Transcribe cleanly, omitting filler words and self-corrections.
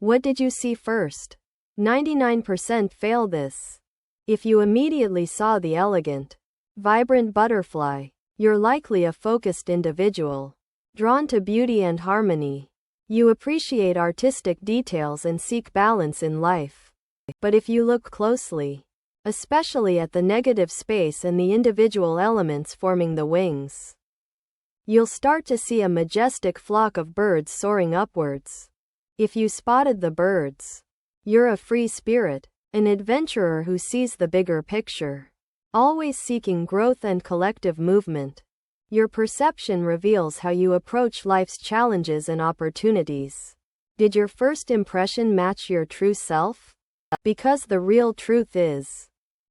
What did you see first? 99% fail this. If you immediately saw the elegant, vibrant butterfly, you're likely a focused individual, drawn to beauty and harmony. You appreciate artistic details and seek balance in life. But if you look closely, especially at the negative space and the individual elements forming the wings, you'll start to see a majestic flock of birds soaring upwards. If you spotted the birds, you're a free spirit, an adventurer who sees the bigger picture, always seeking growth and collective movement. Your perception reveals how you approach life's challenges and opportunities. Did your first impression match your true self? Because the real truth is,